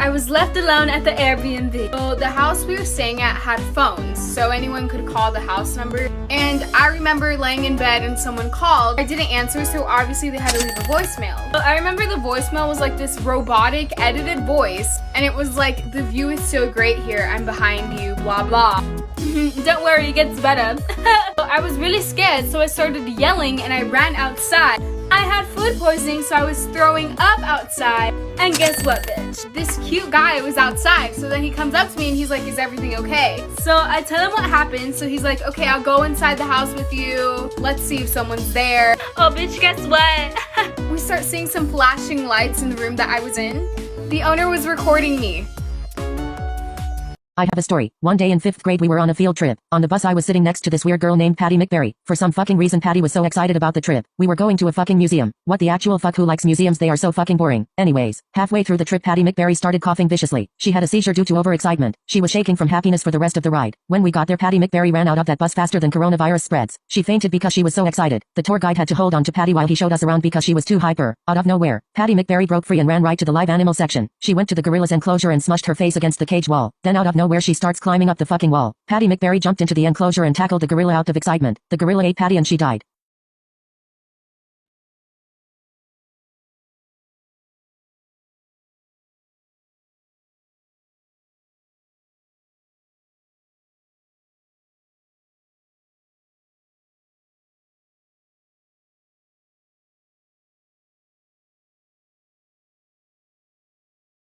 I was left alone at the Airbnb. So the house we were staying at had phones, so anyone could call the house number. And I remember laying in bed and someone called. I didn't answer, so obviously they had to leave a voicemail. But I remember the voicemail was like this robotic edited voice, and it was like, "The view is so great here, I'm behind you, blah blah." Don't worry, it gets better. I was really scared, so I started yelling and I ran outside. I had food poisoning, so I was throwing up outside. And guess what, bitch? This cute guy was outside. So then he comes up to me and he's like, "Is everything okay?" So I tell him what happened. So he's like, "Okay, I'll go inside the house with you. Let's see if someone's there." Oh, bitch, guess what? We start seeing some flashing lights in the room that I was in. The owner was recording me. I have a story. One day in 5th grade we were on a field trip. On the bus I was sitting next to this weird girl named Patty McBerry. For some fucking reason Patty was so excited about the trip. We were going to a fucking museum. What the actual fuck, who likes museums? They are so fucking boring. Anyways, halfway through the trip Patty McBerry started coughing viciously. She had a seizure due to overexcitement. She was shaking from happiness for the rest of the ride. When we got there Patty McBerry ran out of that bus faster than coronavirus spreads. She fainted because she was so excited. The tour guide had to hold on to Patty while he showed us around because she was too hyper. Out of nowhere, Patty McBerry broke free and ran right to the live animal section. She went to the gorilla's enclosure and smushed her face against the cage wall. Then out of nowhere she starts climbing up the fucking wall. Patty McBerry jumped into the enclosure and tackled the gorilla out of excitement. The gorilla ate Patty and she died.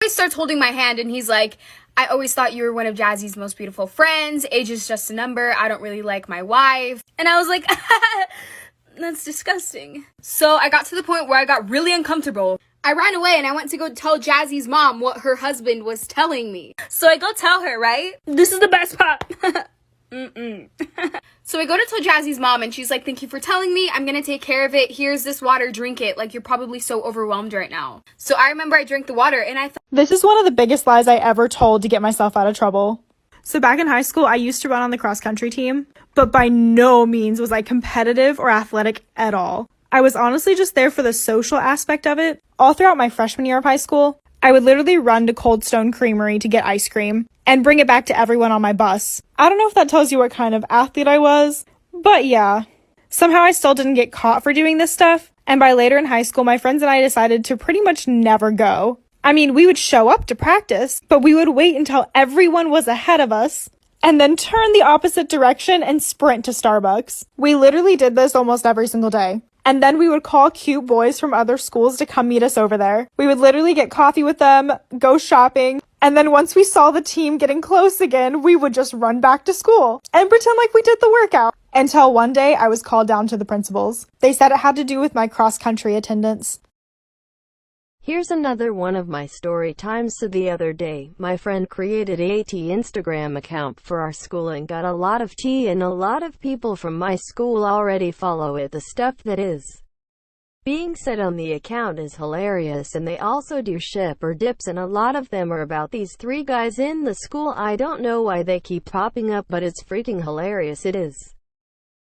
He starts holding my hand and he's like, "I always thought you were one of Jazzy's most beautiful friends. Age is just a number. I don't really like my wife." And I was like, that's disgusting. So I got to the point where I got really uncomfortable. I ran away and I went to go tell Jazzy's mom what her husband was telling me. So I go tell her, right? This is the best part. So I go to tell Jazzy's mom and she's like, "Thank you for telling me. I'm gonna take care of it. Here's this water, drink it. Like, you're probably so overwhelmed right now." So I remember I drank the water and I thought, this is one of the biggest lies I ever told to get myself out of trouble. So back in high school, I used to run on the cross country team, but by no means was I competitive or athletic at all. I was honestly just there for the social aspect of it. All throughout my freshman year of high school, I would literally run to Cold Stone Creamery to get ice cream and bring it back to everyone on my bus. I don't know if that tells you what kind of athlete I was, but yeah. Somehow I still didn't get caught for doing this stuff, and by later in high school, my friends and I decided to pretty much never go. I mean, we would show up to practice, but we would wait until everyone was ahead of us, and then turn the opposite direction and sprint to Starbucks. We literally did this almost every single day. And then we would call cute boys from other schools to come meet us over there. We would literally get coffee with them, go shopping, and then once we saw the team getting close again, we would just run back to school and pretend like we did the workout. Until one day I was called down to the principals. They said it had to do with my cross-country attendance. Here's another one of my story times. So the other day, my friend created a tea Instagram account for our school and got a lot of tea, and a lot of people from my school already follow it. The stuff that is being said on the account is hilarious, and they also do ship or dips, and a lot of them are about these 3 guys in the school. I don't know why they keep popping up, but it's freaking hilarious. It is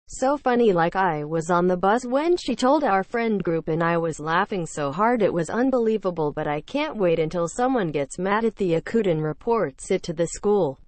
so funny. Like, I was on the bus when she told our friend group and I was laughing so hard it was unbelievable, but I can't wait until someone gets mad at the account and reports it to the school.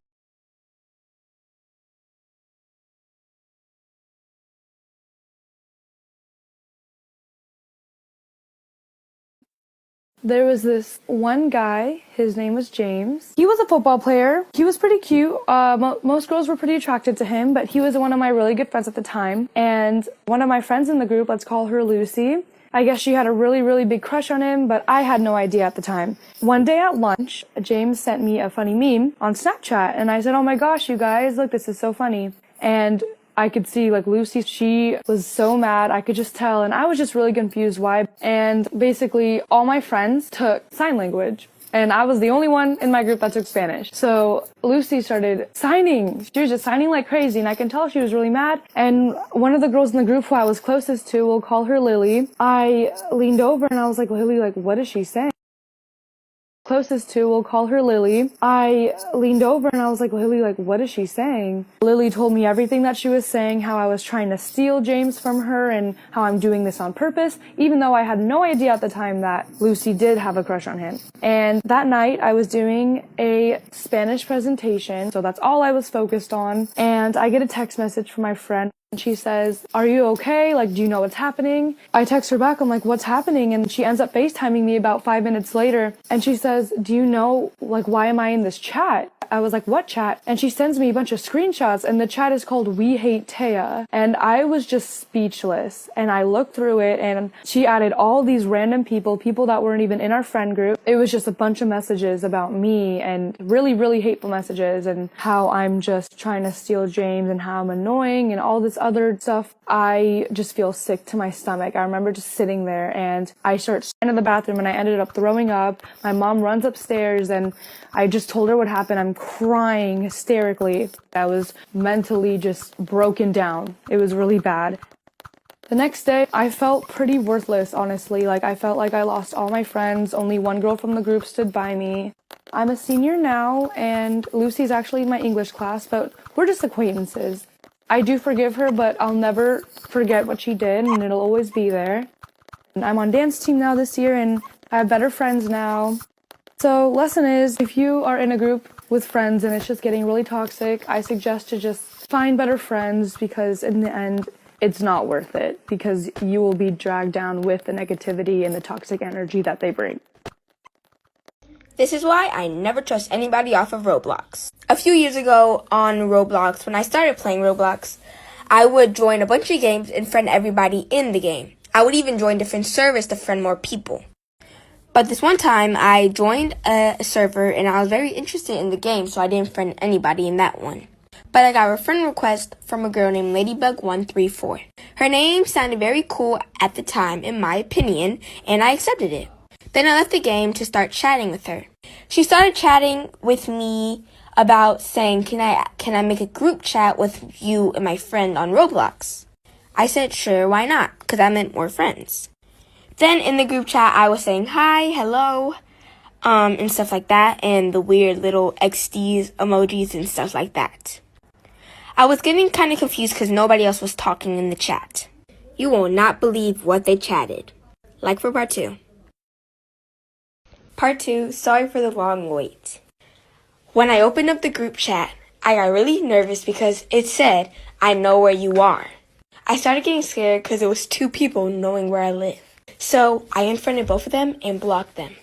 There was this one guy, his name was James. He was a football player. He was pretty cute. Most girls were pretty attracted to him, but he was one of my really good friends at the time. And one of my friends in the group, let's call her Lucy, I guess she had a really, really big crush on him, but I had no idea at the time. One day at lunch, James sent me a funny meme on Snapchat, and I said, "Oh my gosh, you guys, look, this is so funny." And I could see, like, Lucy, she was so mad, I could just tell, and I was just really confused why. And basically, all my friends took sign language, and I was the only one in my group that took Spanish. So Lucy started signing. She was just signing like crazy, and I can tell she was really mad. And one of the girls in the group who I was closest to, we'll call her Lily, I leaned over and I was like, "Lily, like, what is she saying?" closest to, we'll call her Lily. I leaned over and I was like, Lily, like, what is she saying? Lily told me everything that she was saying, how I was trying to steal James from her and how I'm doing this on purpose, even though I had no idea at the time that Lucy did have a crush on him. And that night I was doing a Spanish presentation, so that's all I was focused on. And I get a text message from my friend. And she says, are you okay? Like, do you know what's happening? I text her back. I'm like, what's happening? And she ends up FaceTiming me about 5 minutes later. And she says, do you know, like, why am I in this chat? I was like, what chat? And she sends me a bunch of screenshots, and the chat is called We Hate Taya. And I was just speechless. And I looked through it, and she added all these random people that weren't even in our friend group. It was just a bunch of messages about me, and really, really hateful messages, and how I'm just trying to steal James, and how I'm annoying, and all this other stuff. I just feel sick to my stomach. I remember just sitting there, and I start into the bathroom, and I ended up throwing up. My mom runs upstairs, and I just told her what happened. I'm crying hysterically. I was mentally just broken down. It was really bad. The next day, I felt pretty worthless, honestly. Like, I felt like I lost all my friends. Only one girl from the group stood by me. I'm a senior now, and Lucy's actually in my English class, but we're just acquaintances. I do forgive her, but I'll never forget what she did, and it'll always be there. And I'm on dance team now this year, and I have better friends now. So, lesson is, if you are in a group with friends and it's just getting really toxic, I suggest to just find better friends, because in the end, it's not worth it, because you will be dragged down with the negativity and the toxic energy that they bring. This is why I never trust anybody off of Roblox. A few years ago on Roblox, when I started playing Roblox, I would join a bunch of games and friend everybody in the game. I would even join different servers to friend more people. But this one time, I joined a server and I was very interested in the game, so I didn't friend anybody in that one. But I got a friend request from a girl named Ladybug134. Her name sounded very cool at the time, in my opinion, and I accepted it. Then I left the game to start chatting with her. She started chatting with me about saying, can I make a group chat with you and my friend on Roblox? I said, sure, why not? Because I meant more friends. Then in the group chat, I was saying hi, hello, and stuff like that, and the weird little XDs emojis and stuff like that. I was getting kind of confused because nobody else was talking in the chat. You will not believe what they chatted. Like for part 2. Part 2, sorry for the long wait. When I opened up the group chat, I got really nervous because it said, I know where you are. I started getting scared because it was 2 people knowing where I live. So I unfriended both of them and blocked them.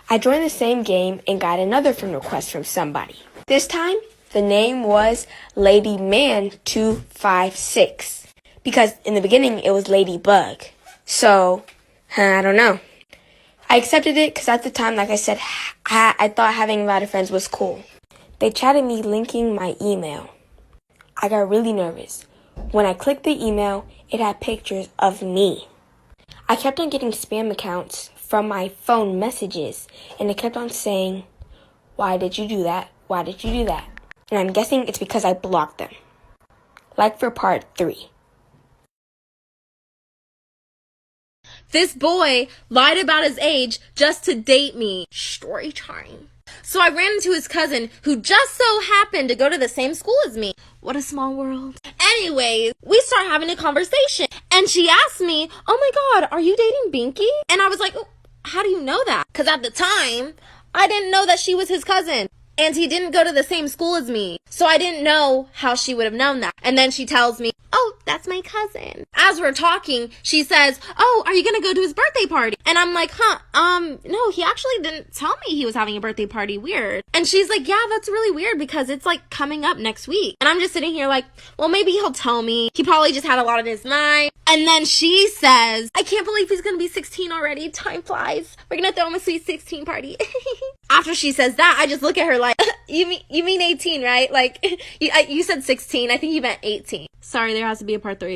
I joined the same game and got another friend request from somebody. This time, the name was LadyMan256. Because in the beginning, it was Ladybug. So, I don't know. I accepted it because at the time, like I said, I thought having a lot of friends was cool. They chatted me linking my email. I got really nervous. When I clicked the email, it had pictures of me. I kept on getting spam accounts from my phone messages, and it kept on saying, why did you do that? Why did you do that? And I'm guessing it's because I blocked them. Like for part 3. This boy lied about his age just to date me. Story time. So I ran into his cousin, who just so happened to go to the same school as me. What a small world. Anyways, we start having a conversation, and she asked me, oh my god, are you dating Binky? And I was like, oh, how do you know that? Because at the time, I didn't know that she was his cousin. And he didn't go to the same school as me. So I didn't know how she would have known that. And then she tells me, oh, that's my cousin. As we're talking, she says, oh, are you going to go to his birthday party? And I'm like, no, he actually didn't tell me he was having a birthday party. Weird. And she's like, yeah, that's really weird because it's like coming up next week. And I'm just sitting here like, well, maybe he'll tell me. He probably just had a lot on his mind. And then she says, I can't believe he's going to be 16 already. Time flies. We're going to throw him a sweet 16 party. After she says that, I just look at her like, you mean 18, right? Like, you said 16. I think you meant 18. Sorry, there has to be a part 3.